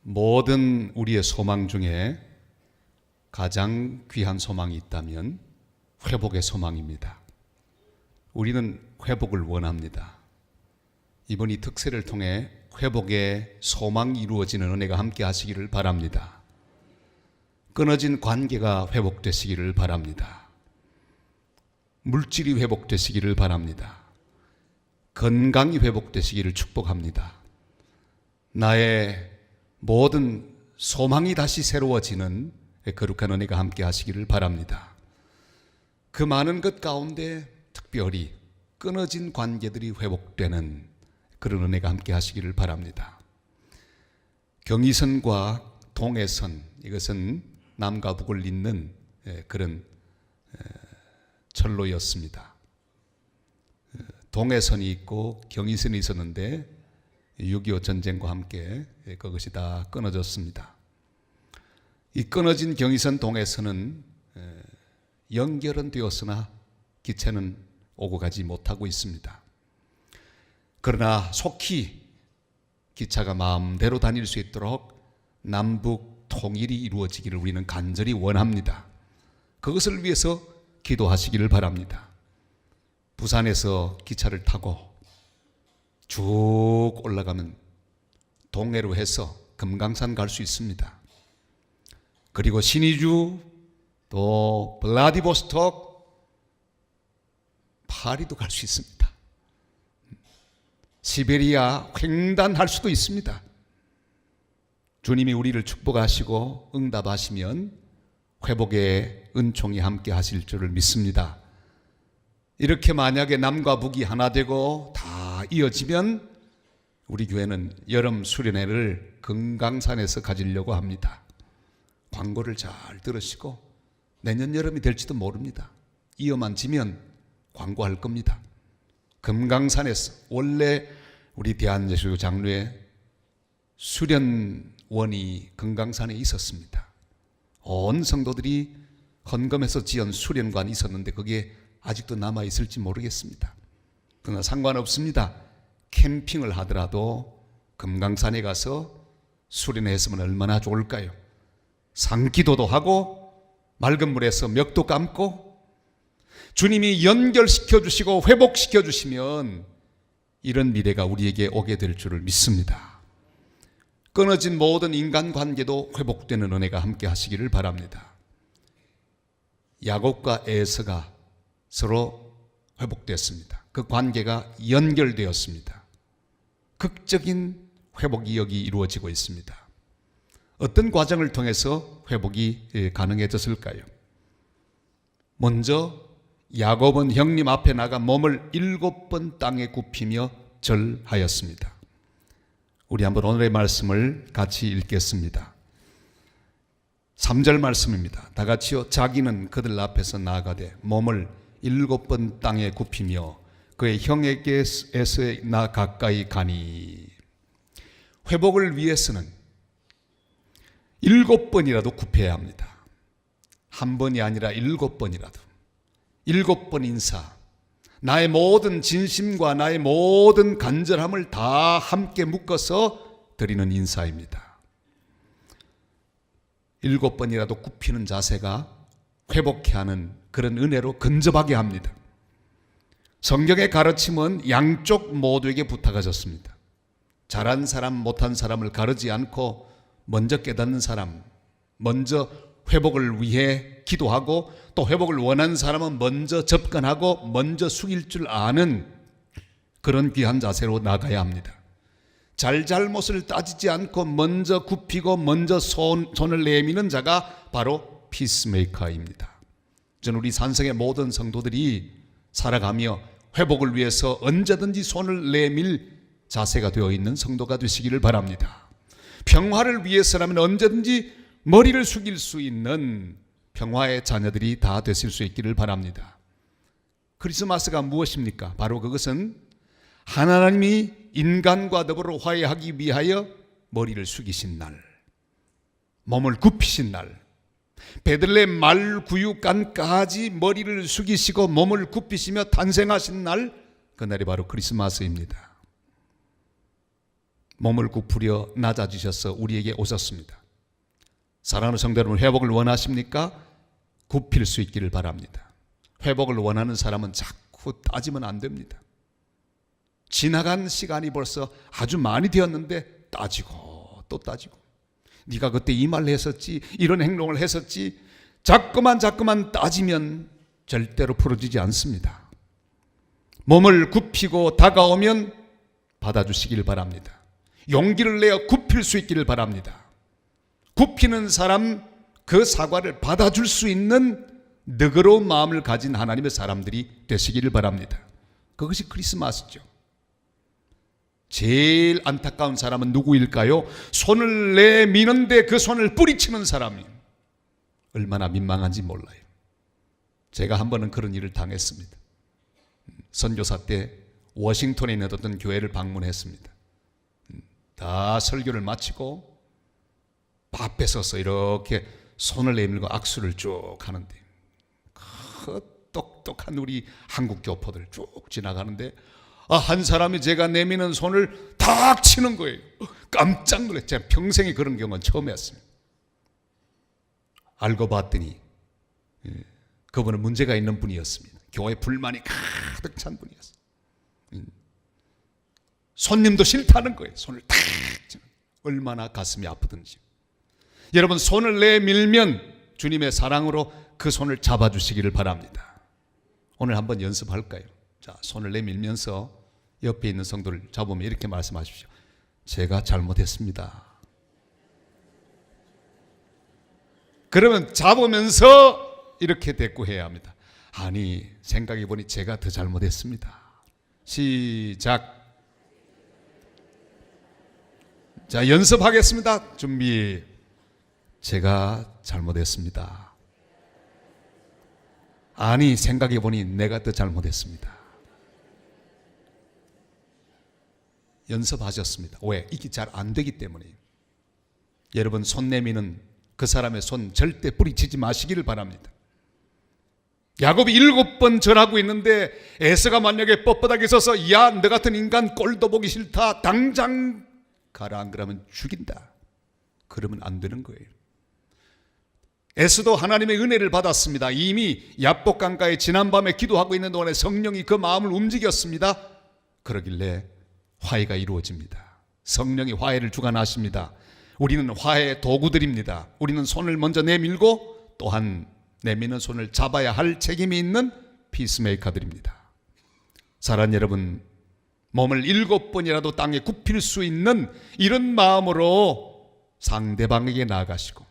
모든 우리의 소망 중에 가장 귀한 소망이 있다면 회복의 소망입니다. 우리는 회복을 원합니다. 이번 이 특세를 통해 회복의 소망이 이루어지는 은혜가 함께 하시기를 바랍니다. 끊어진 관계가 회복되시기를 바랍니다. 물질이 회복되시기를 바랍니다. 건강이 회복되시기를 축복합니다. 나의 모든 소망이 다시 새로워지는 거룩한 은혜가 함께 하시기를 바랍니다. 그 많은 것 가운데 특별히 끊어진 관계들이 회복되는 그런 은혜가 함께 하시기를 바랍니다. 경의선과 동해선, 이것은 남과 북을 잇는 그런 철로였습니다. 동해선이 있고 경의선이 있었는데 6.25 전쟁과 함께 그것이 다 끊어졌습니다. 이 끊어진 경의선 동해선은 연결은 되었으나 기체는 오고 가지 못하고 있습니다. 그러나 속히 기차가 마음대로 다닐 수 있도록 남북 통일이 이루어지기를 우리는 간절히 원합니다. 그것을 위해서 기도하시기를 바랍니다. 부산에서 기차를 타고 쭉 올라가면 동해로 해서 금강산 갈 수 있습니다. 그리고 신의주, 또 블라디보스톡, 파리도 갈 수 있습니다. 시베리아 횡단할 수도 있습니다. 주님이 우리를 축복하시고 응답하시면 회복의 은총이 함께 하실 줄을 믿습니다. 이렇게 만약에 남과 북이 하나 되고 다 이어지면 우리 교회는 여름 수련회를 금강산에서 가지려고 합니다. 광고를 잘 들으시고 내년 여름이 될지도 모릅니다. 이어만 지면 광고할 겁니다. 금강산에서 원래 우리 대한예수교 장로회 수련원이 금강산에 있었습니다. 온 성도들이 헌금해서 지은 수련관이 있었는데 그게 아직도 남아있을지 모르겠습니다. 그러나 상관없습니다. 캠핑을 하더라도 금강산에 가서 수련했으면 얼마나 좋을까요? 상기도도 하고 맑은 물에서 멱도 감고 주님이 연결시켜 주시고 회복시켜 주시면 이런 미래가 우리에게 오게 될 줄을 믿습니다. 끊어진 모든 인간관계도 회복되는 은혜가 함께 하시기를 바랍니다. 야곱과 에서가 서로 회복됐습니다. 그 관계가 연결되었습니다. 극적인 회복이 여기 이루어지고 있습니다. 어떤 과정을 통해서 회복이 가능해졌을까요? 먼저 야곱은 형님 앞에 나가 몸을 7번 땅에 굽히며 절하였습니다. 우리 한번 오늘의 말씀을 같이 읽겠습니다. 3절 말씀입니다. 다 같이요. 자기는 그들 앞에서 나아가되 몸을 7번 땅에 굽히며 그의 형에게서 나 가까이 가니. 회복을 위해서는 7번이라도 굽혀야 합니다. 한 번이 아니라 7번이라도. 7번 인사, 나의 모든 진심과 나의 모든 간절함을 다 함께 묶어서 드리는 인사입니다. 7번이라도 굽히는 자세가 회복케 하는 그런 은혜로 근접하게 합니다. 성경의 가르침은 양쪽 모두에게 부탁하셨습니다. 잘한 사람, 못한 사람을 가르지 않고 먼저 깨닫는 사람, 먼저 회복을 위해 기도하고 또 회복을 원하는 사람은 먼저 접근하고 먼저 숙일 줄 아는 그런 귀한 자세로 나가야 합니다. 잘잘못을 따지지 않고 먼저 굽히고 먼저 손을 내미는 자가 바로 피스메이커입니다. 저는 우리 산성의 모든 성도들이 살아가며 회복을 위해서 언제든지 손을 내밀 자세가 되어 있는 성도가 되시기를 바랍니다. 평화를 위해서라면 언제든지 머리를 숙일 수 있는 평화의 자녀들이 다 되실 수 있기를 바랍니다. 크리스마스가 무엇입니까? 바로 그것은 하나님이 인간과 더불어 화해하기 위하여 머리를 숙이신 날, 몸을 굽히신 날, 베들레헴 말구육간까지 머리를 숙이시고 몸을 굽히시며 탄생하신 날, 그날이 바로 크리스마스입니다. 몸을 굽으려 낮아지셔서 우리에게 오셨습니다. 사랑하는 성도 여러분, 회복을 원하십니까? 굽힐 수 있기를 바랍니다. 회복을 원하는 사람은 자꾸 따지면 안 됩니다. 지나간 시간이 벌써 아주 많이 되었는데 따지고 또 따지고, 네가 그때 이 말을 했었지, 이런 행동을 했었지, 자꾸만 따지면 절대로 풀어지지 않습니다. 몸을 굽히고 다가오면 받아주시기를 바랍니다. 용기를 내어 굽힐 수 있기를 바랍니다. 굽히는 사람, 그 사과를 받아줄 수 있는 너그러운 마음을 가진 하나님의 사람들이 되시기를 바랍니다. 그것이 크리스마스죠. 제일 안타까운 사람은 누구일까요? 손을 내미는데 그 손을 뿌리치는 사람이 얼마나 민망한지 몰라요. 제가 한 번은 그런 일을 당했습니다. 선교사 때 워싱턴에 있는 어떤 교회를 방문했습니다. 다 설교를 마치고 앞에 서서 이렇게 손을 내밀고 악수를 쭉 하는데, 그 똑똑한 우리 한국 교포들 쭉 지나가는데 한 사람이 제가 내미는 손을 탁 치는 거예요. 깜짝 놀랐어요. 제가 평생에 그런 경우는 처음이었습니다. 알고 봤더니 그분은 문제가 있는 분이었습니다. 교회 불만이 가득 찬 분이었어요. 손님도 싫다는 거예요. 손을 탁 치는, 얼마나 가슴이 아프든지. 여러분, 손을 내밀면 주님의 사랑으로 그 손을 잡아주시기를 바랍니다. 오늘 한번 연습할까요? 자, 손을 내밀면서 옆에 있는 성도를 잡으면 이렇게 말씀하십시오. 제가 잘못했습니다. 그러면 잡으면서 이렇게 대꾸해야 합니다. 아니, 생각해보니 제가 더 잘못했습니다. 시작. 자, 연습하겠습니다. 준비. 제가 잘못했습니다. 아니, 생각해보니 내가 더 잘못했습니다. 연습하셨습니다. 왜? 이게 잘 안 되기 때문에. 여러분, 손 내미는 그 사람의 손 절대 뿌리치지 마시기를 바랍니다. 야곱이 7번 절하고 있는데 에서가 만약에 뻣뻣하게 서서 야, 너 같은 인간 꼴도 보기 싫다, 당장 가라, 안 그러면 죽인다, 그러면 안 되는 거예요. 에스도 하나님의 은혜를 받았습니다. 이미 야복강가에 지난밤에 기도하고 있는 동안에 성령이 그 마음을 움직였습니다. 그러길래 화해가 이루어집니다. 성령이 화해를 주관하십니다. 우리는 화해의 도구들입니다. 우리는 손을 먼저 내밀고 또한 내미는 손을 잡아야 할 책임이 있는 피스메이커들입니다. 사랑하는 여러분, 몸을 7번이라도 땅에 굽힐 수 있는 이런 마음으로 상대방에게 나아가시고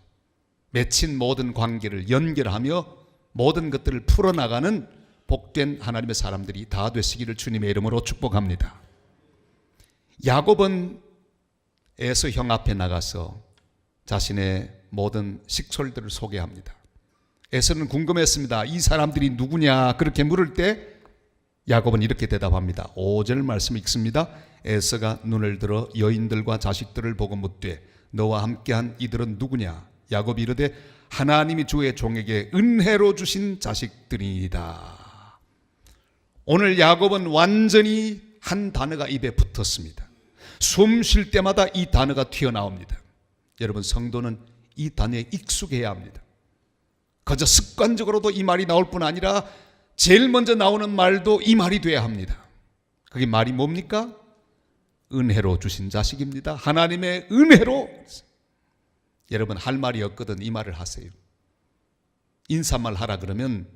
맺힌 모든 관계를 연결하며 모든 것들을 풀어나가는 복된 하나님의 사람들이 다 되시기를 주님의 이름으로 축복합니다. 야곱은 에서 형 앞에 나가서 자신의 모든 식솔들을 소개합니다. 에서는 궁금했습니다. 이 사람들이 누구냐 그렇게 물을 때 야곱은 이렇게 대답합니다. 5절 말씀 읽습니다. 에서가 눈을 들어 여인들과 자식들을 보고 묻되 너와 함께한 이들은 누구냐? 야곱이 이르되 하나님이 주의 종에게 은혜로 주신 자식들이다. 오늘 야곱은 완전히 한 단어가 입에 붙었습니다. 숨 쉴 때마다 이 단어가 튀어나옵니다. 여러분, 성도는 이 단어에 익숙해야 합니다. 그저 습관적으로도 이 말이 나올 뿐 아니라 제일 먼저 나오는 말도 이 말이 돼야 합니다. 그게 말이 뭡니까? 은혜로 주신 자식입니다. 하나님의 은혜로. 여러분, 할 말이 없거든 이 말을 하세요. 인사말 하라 그러면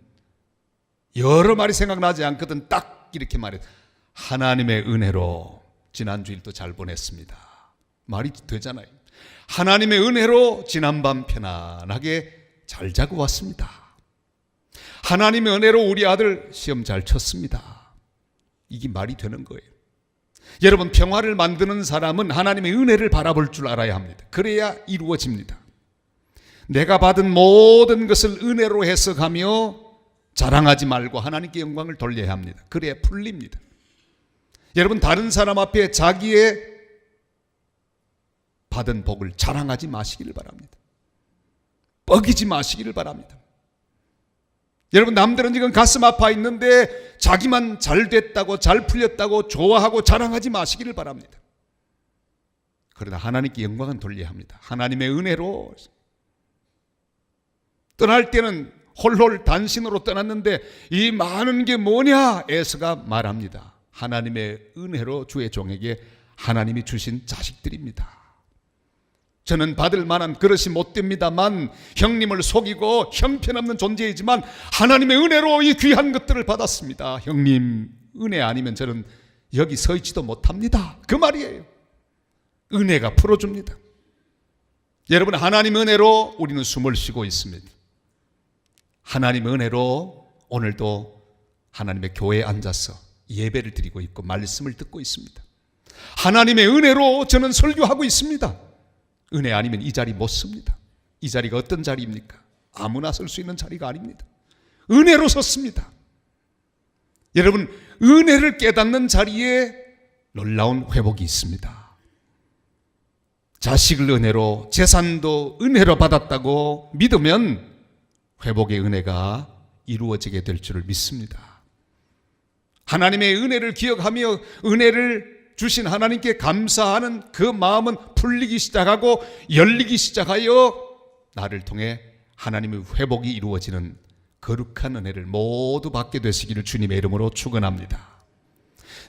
여러 말이 생각나지 않거든 딱 이렇게 말해. 하나님의 은혜로 지난주일도 잘 보냈습니다. 말이 되잖아요. 하나님의 은혜로 지난밤 편안하게 잘 자고 왔습니다. 하나님의 은혜로 우리 아들 시험 잘 쳤습니다. 이게 말이 되는 거예요. 여러분, 평화를 만드는 사람은 하나님의 은혜를 바라볼 줄 알아야 합니다. 그래야 이루어집니다. 내가 받은 모든 것을 은혜로 해석하며 자랑하지 말고 하나님께 영광을 돌려야 합니다. 그래야 풀립니다. 여러분, 다른 사람 앞에 자기의 받은 복을 자랑하지 마시기를 바랍니다. 뻐기지 마시기를 바랍니다. 여러분, 남들은 지금 가슴 아파 있는데 자기만 잘 됐다고 잘 풀렸다고 좋아하고 자랑하지 마시기를 바랍니다. 그러나 하나님께 영광은 돌려야 합니다. 하나님의 은혜로 떠날 때는 홀홀 단신으로 떠났는데 이 많은 게 뭐냐? 에서가 말합니다. 하나님의 은혜로 주의 종에게 하나님이 주신 자식들입니다. 저는 받을 만한 그릇이 못 됩니다만 형님을 속이고 형편없는 존재이지만 하나님의 은혜로 이 귀한 것들을 받았습니다. 형님 은혜 아니면 저는 여기 서 있지도 못합니다. 그 말이에요. 은혜가 풀어줍니다. 여러분, 하나님의 은혜로 우리는 숨을 쉬고 있습니다. 하나님의 은혜로 오늘도 하나님의 교회에 앉아서 예배를 드리고 있고 말씀을 듣고 있습니다. 하나님의 은혜로 저는 설교하고 있습니다. 은혜 아니면 이 자리 못 섭니다. 이 자리가 어떤 자리입니까? 아무나 설 수 있는 자리가 아닙니다. 은혜로 섰습니다. 여러분, 은혜를 깨닫는 자리에 놀라운 회복이 있습니다. 자식을 은혜로, 재산도 은혜로 받았다고 믿으면 회복의 은혜가 이루어지게 될 줄을 믿습니다. 하나님의 은혜를 기억하며 은혜를 주신 하나님께 감사하는 그 마음은 풀리기 시작하고 열리기 시작하여 나를 통해 하나님의 회복이 이루어지는 거룩한 은혜를 모두 받게 되시기를 주님의 이름으로 축원합니다.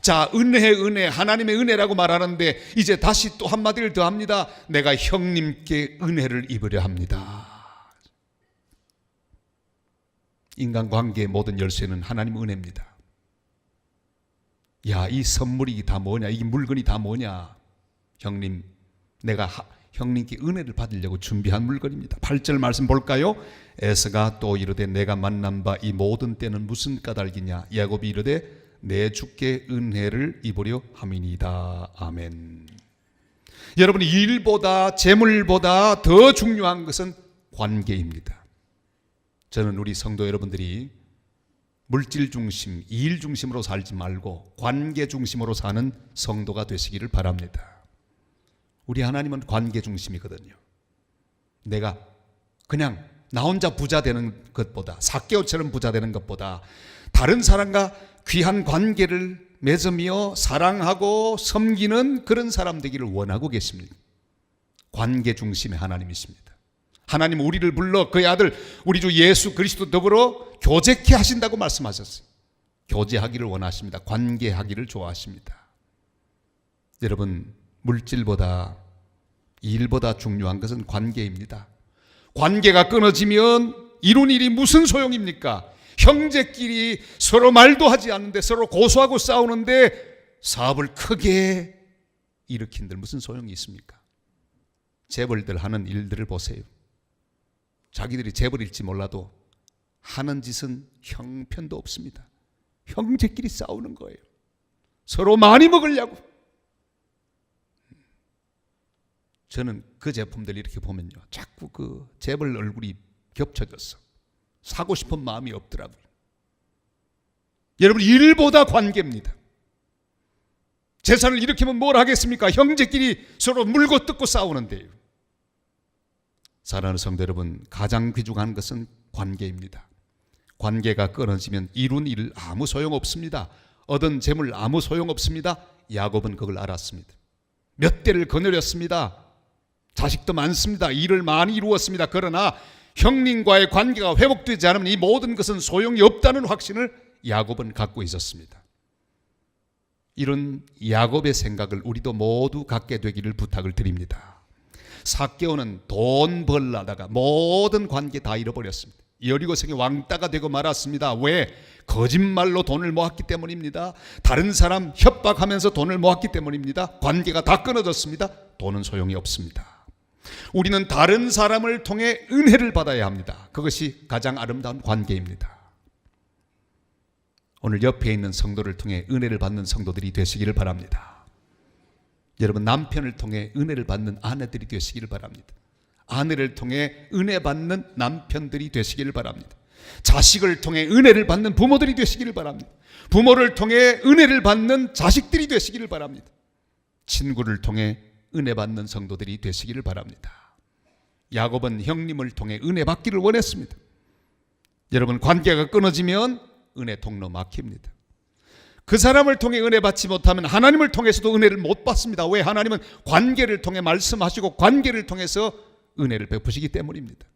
자, 은혜, 하나님의 은혜라고 말하는데 이제 다시 또 한마디를 더 합니다. 내가 형님께 은혜를 입으려 합니다. 인간관계의 모든 열쇠는 하나님의 은혜입니다. 야, 이 선물이 다 뭐냐, 이 물건이 다 뭐냐. 형님, 내가 형님께 은혜를 받으려고 준비한 물건입니다. 8절 말씀 볼까요? 에서가 또 이르되 내가 만난 바 이 모든 때는 무슨 까닭이냐. 야곱이 이르되 내 주께 은혜를 입으려 함이니이다. 아멘. 여러분, 일보다 재물보다 더 중요한 것은 관계입니다. 저는 우리 성도 여러분들이 물질 중심, 일 중심으로 살지 말고 관계 중심으로 사는 성도가 되시기를 바랍니다. 우리 하나님은 관계 중심이거든요. 내가 그냥 나 혼자 부자 되는 것보다, 삭개오처럼 부자 되는 것보다 다른 사람과 귀한 관계를 맺으며 사랑하고 섬기는 그런 사람 되기를 원하고 계십니다. 관계 중심의 하나님이십니다. 하나님 우리를 불러 그의 아들 우리 주 예수 그리스도 더불어 교제케 하신다고 말씀하셨어요. 교제하기를 원하십니다. 관계하기를 좋아하십니다. 여러분, 물질보다 일보다 중요한 것은 관계입니다. 관계가 끊어지면 이룬 일이 무슨 소용입니까? 형제끼리 서로 말도 하지 않는데 서로 고소하고 싸우는데 사업을 크게 일으킨들 무슨 소용이 있습니까? 재벌들 하는 일들을 보세요. 자기들이 재벌일지 몰라도 하는 짓은 형편도 없습니다. 형제끼리 싸우는 거예요. 서로 많이 먹으려고. 저는 그 제품들 이렇게 보면요, 자꾸 그 재벌 얼굴이 겹쳐졌어. 사고 싶은 마음이 없더라고요. 여러분, 일보다 관계입니다. 재산을 일으키면 뭘 하겠습니까? 형제끼리 서로 물고 뜯고 싸우는데요. 사랑하는 성도 여러분, 가장 귀중한 것은 관계입니다. 관계가 끊어지면 이룬 일 아무 소용없습니다. 얻은 재물 아무 소용없습니다. 야곱은 그걸 알았습니다. 몇 대를 거느렸습니다. 자식도 많습니다. 일을 많이 이루었습니다. 그러나 형님과의 관계가 회복되지 않으면 이 모든 것은 소용이 없다는 확신을 야곱은 갖고 있었습니다. 이런 야곱의 생각을 우리도 모두 갖게 되기를 부탁을 드립니다. 삭개오는 돈 벌려다가 모든 관계 다 잃어버렸습니다. 여리고성의 왕따가 되고 말았습니다. 왜? 거짓말로 돈을 모았기 때문입니다. 다른 사람 협박하면서 돈을 모았기 때문입니다. 관계가 다 끊어졌습니다. 돈은 소용이 없습니다. 우리는 다른 사람을 통해 은혜를 받아야 합니다. 그것이 가장 아름다운 관계입니다. 오늘 옆에 있는 성도를 통해 은혜를 받는 성도들이 되시기를 바랍니다. 여러분, 남편을 통해 은혜를 받는 아내들이 되시기를 바랍니다. 아내를 통해 은혜 받는 남편들이 되시기를 바랍니다. 자식을 통해 은혜를 받는 부모들이 되시기를 바랍니다. 부모를 통해 은혜를 받는 자식들이 되시기를 바랍니다. 친구를 통해 은혜 받는 성도들이 되시기를 바랍니다. 야곱은 형님을 통해 은혜 받기를 원했습니다. 여러분, 관계가 끊어지면 은혜 통로 막힙니다. 그 사람을 통해 은혜 받지 못하면 하나님을 통해서도 은혜를 못 받습니다. 왜? 하나님은 관계를 통해 말씀하시고 관계를 통해서 은혜를 베푸시기 때문입니다.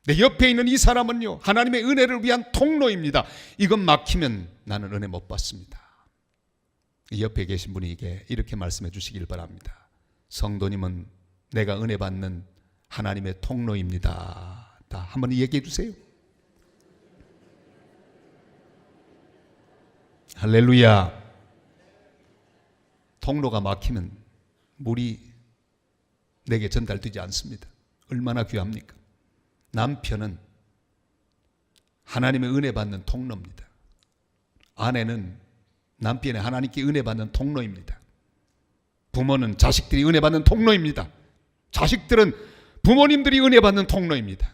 내 옆에 있는 이 사람은요, 하나님의 은혜를 위한 통로입니다. 이것 막히면 나는 은혜 못 받습니다. 옆에 계신 분에게 이렇게 말씀해 주시길 바랍니다. 성도님은 내가 은혜 받는 하나님의 통로입니다. 다 한번 얘기해 주세요. 할렐루야. 통로가 막히면 물이 내게 전달되지 않습니다. 얼마나 귀합니까? 남편은 하나님의 은혜 받는 통로입니다. 아내는 남편의 하나님께 은혜 받는 통로입니다. 부모는 자식들이 은혜 받는 통로입니다. 자식들은 부모님들이 은혜 받는 통로입니다.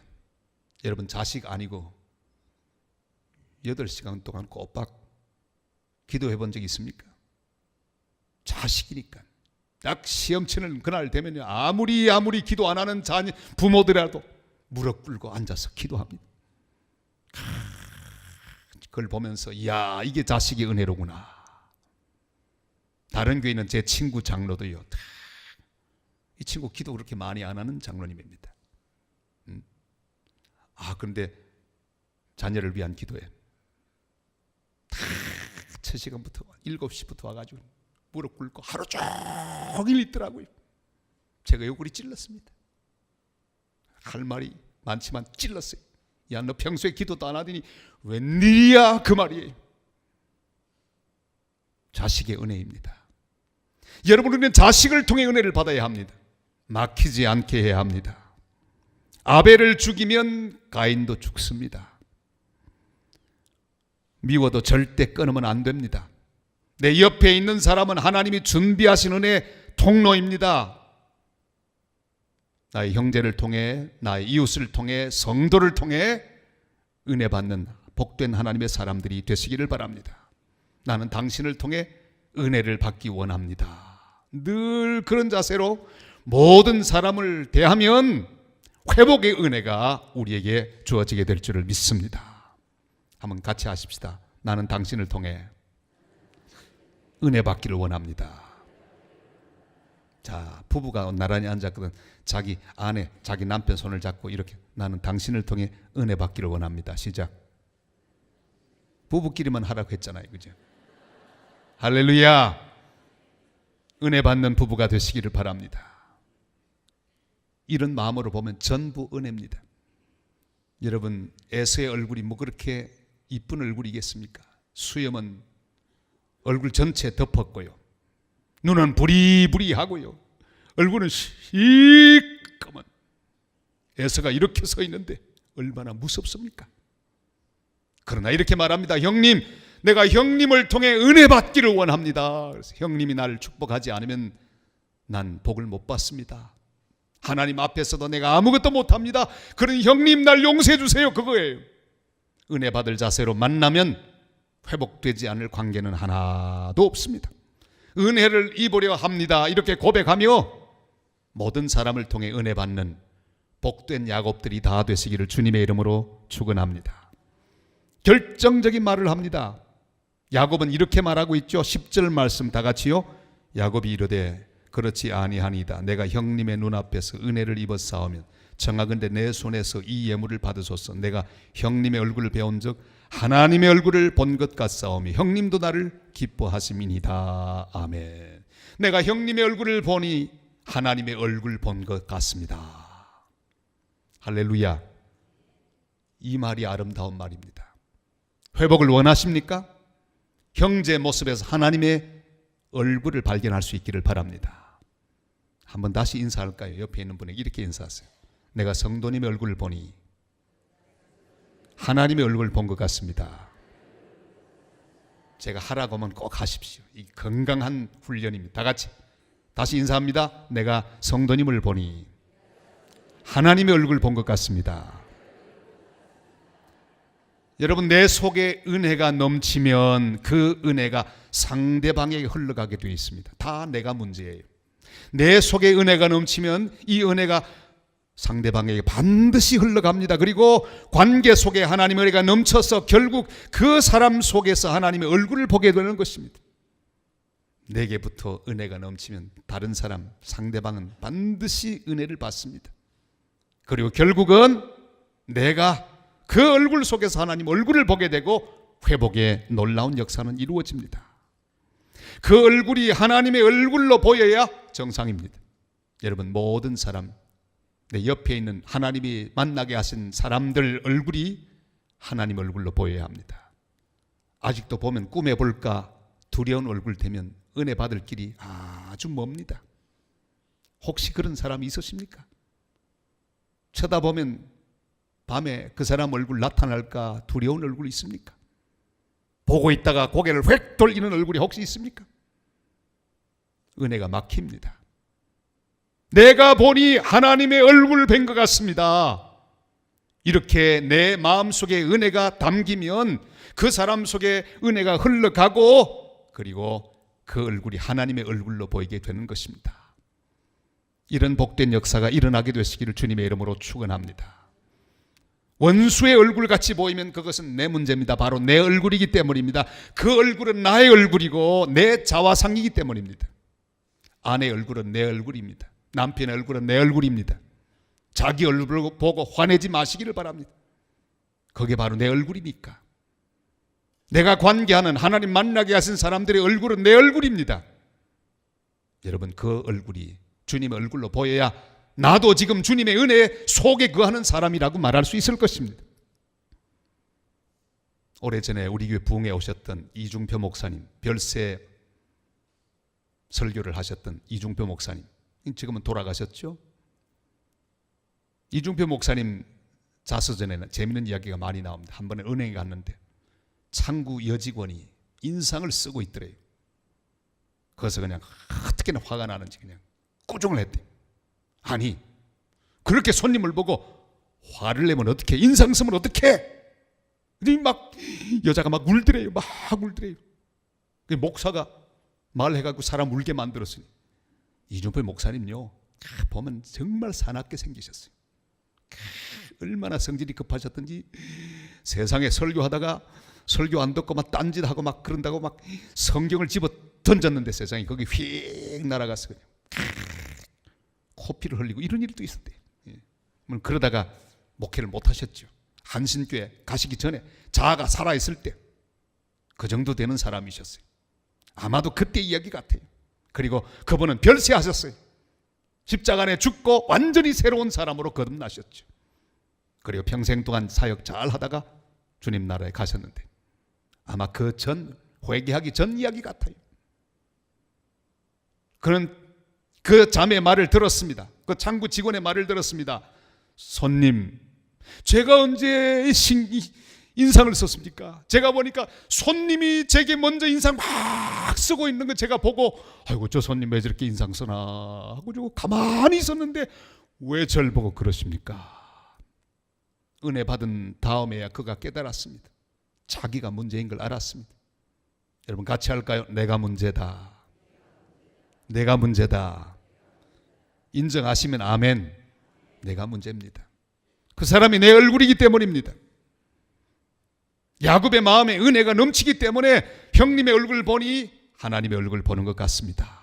여러분, 자식 아니고 8시간 동안 꼬박 기도해 본 적 있습니까? 자식이니까. 딱 시험 치는 그날 되면 아무리 기도 안 하는 부모들이라도 무릎 꿇고 앉아서 기도합니다. 그걸 보면서 이야, 이게 자식의 은혜로구나. 다른 교회는 제 친구 장로도요, 이 친구 기도 그렇게 많이 안 하는 장로님입니다. 그런데 자녀를 위한 기도에 첫 시간부터 7시부터 와가지고 무릎 꿇고 하루 종일 있더라고요. 제가 요구리 찔렀습니다. 할 말이 많지만 찔렀어요. 야, 너 평소에 기도도 안 하더니 웬일이야, 그 말이에요. 자식의 은혜입니다. 여러분은 자식을 통해 은혜를 받아야 합니다. 막히지 않게 해야 합니다. 아벨을 죽이면 가인도 죽습니다. 미워도 절대 끊으면 안 됩니다. 내 옆에 있는 사람은 하나님이 준비하신 은혜 통로입니다. 나의 형제를 통해, 나의 이웃을 통해, 성도를 통해 은혜 받는 복된 하나님의 사람들이 되시기를 바랍니다. 나는 당신을 통해 은혜를 받기 원합니다. 늘 그런 자세로 모든 사람을 대하면 회복의 은혜가 우리에게 주어지게 될 줄을 믿습니다. 한번 같이 하십시다. 나는 당신을 통해 은혜 받기를 원합니다. 자, 부부가 나란히 앉았거든. 자기 아내, 자기 남편 손을 잡고 이렇게, 나는 당신을 통해 은혜 받기를 원합니다. 시작. 부부끼리만 하라고 했잖아요, 그죠? 할렐루야. 은혜 받는 부부가 되시기를 바랍니다. 이런 마음으로 보면 전부 은혜입니다. 여러분, 에서의 얼굴이 뭐 그렇게 이쁜 얼굴이겠습니까? 수염은 얼굴 전체에 덮었고요, 눈은 부리부리하고요, 얼굴은 시꺼먼 에서가 이렇게 서 있는데 얼마나 무섭습니까? 그러나 이렇게 말합니다. 형님, 내가 형님을 통해 은혜 받기를 원합니다. 그래서 형님이 나를 축복하지 않으면 난 복을 못 받습니다. 하나님 앞에서도 내가 아무것도 못합니다. 그러니 형님 날 용서해 주세요, 그거예요. 은혜 받을 자세로 만나면 회복되지 않을 관계는 하나도 없습니다. 은혜를 입으려 합니다. 이렇게 고백하며 모든 사람을 통해 은혜 받는 복된 야곱들이 다 되시기를 주님의 이름으로 축원합니다. 결정적인 말을 합니다. 야곱은 이렇게 말하고 있죠. 10절 말씀 다 같이요. 야곱이 이르되 그렇지 아니하니이다. 내가 형님의 눈앞에서 은혜를 입었사오면 정하건대 내 손에서 이 예물을 받으소서. 내가 형님의 얼굴을 배운 적 하나님의 얼굴을 본 것 같사오며 형님도 나를 기뻐하심이니이다. 아멘. 내가 형님의 얼굴을 보니 하나님의 얼굴 본 것 같습니다. 할렐루야. 이 말이 아름다운 말입니다. 회복을 원하십니까? 형제 모습에서 하나님의 얼굴을 발견할 수 있기를 바랍니다. 한번 다시 인사할까요? 옆에 있는 분에게 이렇게 인사하세요. 내가 성도님의 얼굴을 보니 하나님의 얼굴을 본 것 같습니다. 제가 하라고 하면 꼭 하십시오. 이 건강한 훈련입니다. 다 같이 다시 인사합니다. 내가 성도님을 보니 하나님의 얼굴을 본 것 같습니다. 여러분, 내 속에 은혜가 넘치면 그 은혜가 상대방에게 흘러가게 되어 있습니다. 다 내가 문제예요. 내 속에 은혜가 넘치면 이 은혜가 상대방에게 반드시 흘러갑니다. 그리고 관계 속에 하나님의 은혜가 넘쳐서 결국 그 사람 속에서 하나님의 얼굴을 보게 되는 것입니다. 내게부터 은혜가 넘치면 다른 사람, 상대방은 반드시 은혜를 받습니다. 그리고 결국은 내가 그 얼굴 속에서 하나님 얼굴을 보게 되고 회복의 놀라운 역사는 이루어집니다. 그 얼굴이 하나님의 얼굴로 보여야 정상입니다. 여러분, 모든 사람, 내 옆에 있는 하나님이 만나게 하신 사람들 얼굴이 하나님 얼굴로 보여야 합니다. 아직도 보면 꿈에 볼까 두려운 얼굴 되면 은혜 받을 길이 아주 멉니다. 혹시 그런 사람이 있으십니까? 쳐다보면 밤에 그 사람 얼굴 나타날까 두려운 얼굴이 있습니까? 보고 있다가 고개를 획 돌리는 얼굴이 혹시 있습니까? 은혜가 막힙니다. 내가 보니 하나님의 얼굴을 뵌 것 같습니다. 이렇게 내 마음속에 은혜가 담기면 그 사람 속에 은혜가 흘러가고 그리고 그 얼굴이 하나님의 얼굴로 보이게 되는 것입니다. 이런 복된 역사가 일어나게 되시기를 주님의 이름으로 축원합니다. 원수의 얼굴같이 보이면 그것은 내 문제입니다. 바로 내 얼굴이기 때문입니다. 그 얼굴은 나의 얼굴이고 내 자화상이기 때문입니다. 아내의 얼굴은 내 얼굴입니다. 남편의 얼굴은 내 얼굴입니다. 자기 얼굴을 보고 화내지 마시기를 바랍니다. 그게 바로 내 얼굴이니까. 내가 관계하는 하나님 만나게 하신 사람들의 얼굴은 내 얼굴입니다. 여러분, 그 얼굴이 주님의 얼굴로 보여야 나도 지금 주님의 은혜 속에 거하는 사람이라고 말할 수 있을 것입니다. 오래전에 우리 교회 부흥에 오셨던 이중표 목사님, 별세 설교를 하셨던 이중표 목사님, 지금은 돌아가셨죠? 이중표 목사님 자서전에는 재미있는 이야기가 많이 나옵니다. 한 번에 은행에 갔는데 창구 여직원이 인상을 쓰고 있더래요. 그래서 그냥 어떻게나 화가 나는지 그냥 꾸중을 했대요. 아니, 그렇게 손님을 보고 화를 내면 어떡해? 인상 쓰면 어떡해? 막 여자가 막 울더래요. 막 울더래요. 목사가 말해가지고 사람 울게 만들었으니 이중표 목사님요, 보면 정말 사납게 생기셨어요. 얼마나 성질이 급하셨던지 세상에 설교하다가 설교 안 듣고 막 딴짓하고 막 그런다고 막 성경을 집어 던졌는데 세상에 거기 휙 날아가서 그냥 코피를 흘리고 이런 일도 있었대요. 그러다가 목회를 못 하셨죠. 한신교회 가시기 전에 자아가 살아있을 때 그 정도 되는 사람이셨어요. 아마도 그때 이야기 같아요. 그리고 그분은 별세하셨어요. 십자가 안에 죽고 완전히 새로운 사람으로 거듭나셨죠. 그리고 평생 동안 사역 잘 하다가 주님 나라에 가셨는데 아마 그 전 회개하기 전 이야기 같아요. 그는 그 자매의 말을 들었습니다. 그 창구 직원의 말을 들었습니다. 손님, 제가 언제 인상을 썼습니까? 제가 보니까 손님이 제게 먼저 인상 막 쓰고 있는 거 제가 보고 아이고 저 손님 왜 저렇게 인상 쓰나 하고 가만히 있었는데 왜 절 보고 그러십니까? 은혜 받은 다음에야 그가 깨달았습니다. 자기가 문제인 걸 알았습니다. 여러분 같이 할까요? 내가 문제다. 내가 문제다. 인정하시면 아멘. 내가 문제입니다. 그 사람이 내 얼굴이기 때문입니다. 야곱의 마음에 은혜가 넘치기 때문에 형님의 얼굴을 보니 하나님의 얼굴을 보는 것 같습니다.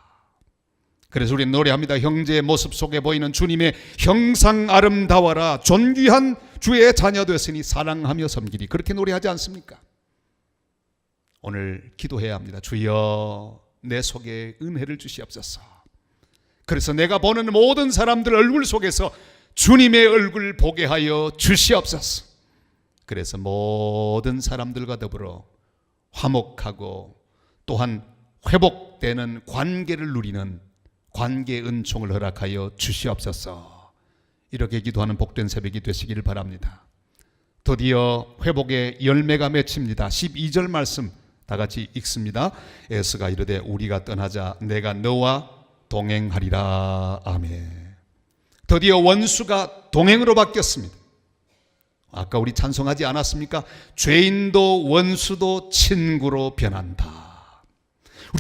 그래서 우리는 노래합니다. 형제의 모습 속에 보이는 주님의 형상 아름다워라. 존귀한 주의 자녀 되었으니 사랑하며 섬기리. 그렇게 노래하지 않습니까? 오늘 기도해야 합니다. 주여 내 속에 은혜를 주시옵소서. 그래서 내가 보는 모든 사람들 얼굴 속에서 주님의 얼굴 보게 하여 주시옵소서. 그래서 모든 사람들과 더불어 화목하고 또한 회복되는 관계를 누리는 관계 은총을 허락하여 주시옵소서. 이렇게 기도하는 복된 새벽이 되시기를 바랍니다. 드디어 회복의 열매가 맺힙니다. 12절 말씀 다 같이 읽습니다. 에스가 이르되 우리가 떠나자 내가 너와 동행하리라. 아멘. 드디어 원수가 동행으로 바뀌었습니다. 아까 우리 찬송하지 않았습니까? 죄인도 원수도 친구로 변한다.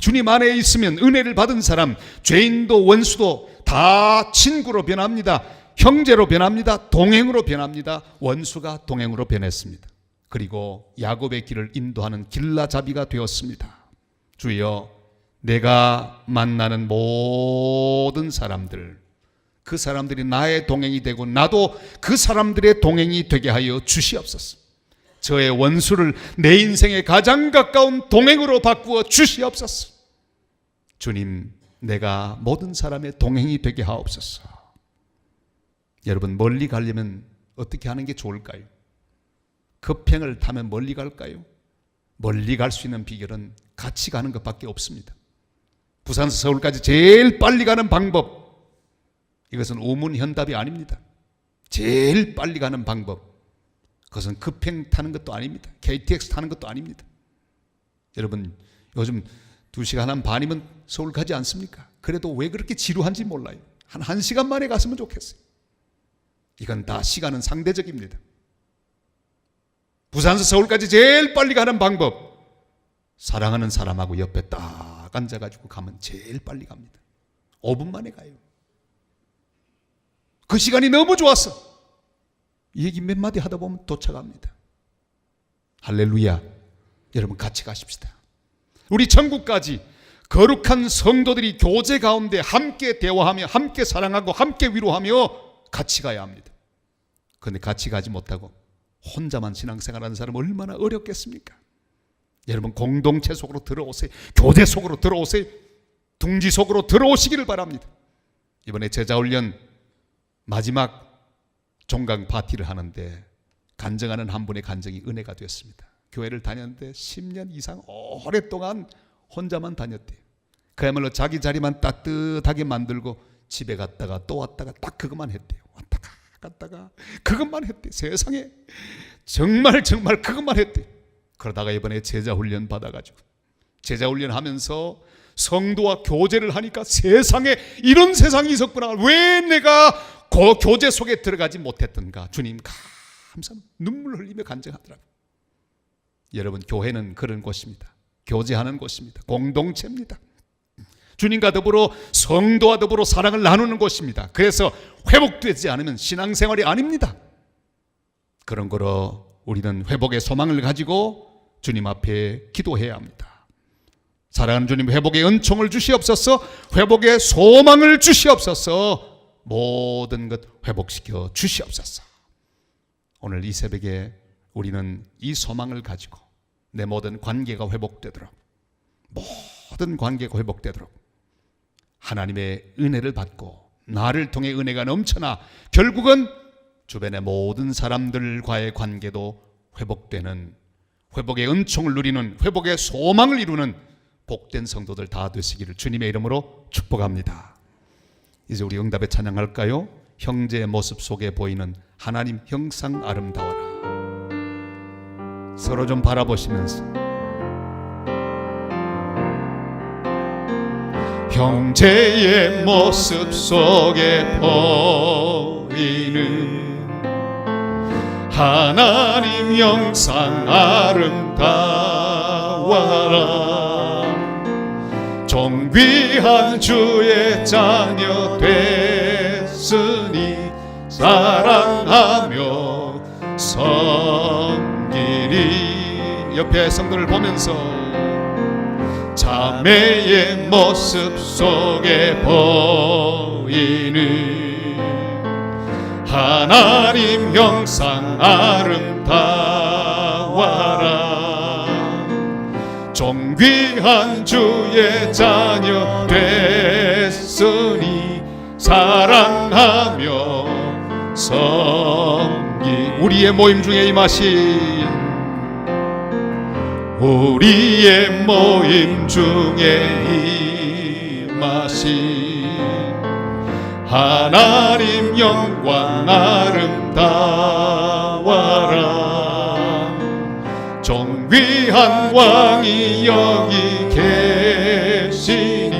주님 안에 있으면 은혜를 받은 사람, 죄인도 원수도 다 친구로 변합니다. 형제로 변합니다. 동행으로 변합니다. 원수가 동행으로 변했습니다. 그리고 야곱의 길을 인도하는 길라잡이가 되었습니다. 주여, 내가 만나는 모든 사람들, 그 사람들이 나의 동행이 되고 나도 그 사람들의 동행이 되게 하여 주시옵소서. 저의 원수를 내 인생의 가장 가까운 동행으로 바꾸어 주시옵소서. 주님, 내가 모든 사람의 동행이 되게 하옵소서. 여러분, 멀리 가려면 어떻게 하는 게 좋을까요? 급행을 타면 멀리 갈까요? 멀리 갈 수 있는 비결은 같이 가는 것밖에 없습니다. 부산에서 서울까지 제일 빨리 가는 방법, 이것은 우문현답이 아닙니다. 제일 빨리 가는 방법, 그것은 급행 타는 것도 아닙니다. KTX 타는 것도 아닙니다. 여러분, 요즘 2시간 반이면 서울 가지 않습니까? 그래도 왜 그렇게 지루한지 몰라요. 한 1시간 만에 갔으면 좋겠어요. 이건 다 시간은 상대적입니다. 부산에서 서울까지 제일 빨리 가는 방법, 사랑하는 사람하고 옆에 딱 앉아가지고 가면 제일 빨리 갑니다. 5분 만에 가요. 그 시간이 너무 좋았어. 이 얘기 몇 마디 하다 보면 도착합니다. 할렐루야. 여러분, 같이 가십시다. 우리 천국까지 거룩한 성도들이 교제 가운데 함께 대화하며 함께 사랑하고 함께 위로하며 같이 가야 합니다. 그런데 같이 가지 못하고 혼자만 신앙생활하는 사람은 얼마나 어렵겠습니까? 여러분, 공동체 속으로 들어오세요. 교제 속으로 들어오세요. 둥지 속으로 들어오시기를 바랍니다. 이번에 제자훈련 마지막 종강 파티를 하는데 간증하는 한 분의 간증이 은혜가 되었습니다. 교회를 다녔는데 10년 이상 오랫동안 혼자만 다녔대요. 그야말로 자기 자리만 따뜻하게 만들고 집에 갔다가 또 왔다가 딱 그것만 했대요. 왔다가 갔다가 그것만 했대요. 세상에 정말 그것만 했대요. 그러다가 이번에 제자훈련 받아가지고 제자훈련 하면서 성도와 교제를 하니까 세상에 이런 세상이 있었구나. 왜 내가 그 교제 속에 들어가지 못했던가. 주님 감사합니다. 눈물 흘리며 간증하더라고요. 여러분, 교회는 그런 곳입니다. 교제하는 곳입니다. 공동체입니다. 주님과 더불어 성도와 더불어 사랑을 나누는 곳입니다. 그래서 회복되지 않으면 신앙생활이 아닙니다. 그런 거로 우리는 회복의 소망을 가지고 주님 앞에 기도해야 합니다. 사랑하는 주님, 회복의 은총을 주시옵소서. 회복의 소망을 주시옵소서. 모든 것 회복시켜 주시옵소서. 오늘 이 새벽에 우리는 이 소망을 가지고 내 모든 관계가 회복되도록, 모든 관계가 회복되도록 하나님의 은혜를 받고 나를 통해 은혜가 넘쳐나 결국은 주변의 모든 사람들과의 관계도 회복되는, 회복의 은총을 누리는, 회복의 소망을 이루는 복된 성도들 다 되시기를 주님의 이름으로 축복합니다. 이제 우리 응답의 찬양할까요? 형제의 모습 속에 보이는 하나님 형상 아름다워라. 서로 좀 바라보시면서 형제의 모습 속에 보이는 하나님 형상 아름다워라. 존귀한 주의 자녀 됐으니 사랑하며 섬기리. 옆에 성도를 보면서 자매의 모습 속에 보이는 하나님 형상 아름다워라. 존귀한 주의 자녀 됐으니 사랑하며 섬기. 우리의 모임 중에 임하신, 우리의 모임 중에 임하신 하나님 영광 아름다워라. 존귀한 왕이 여기 계시니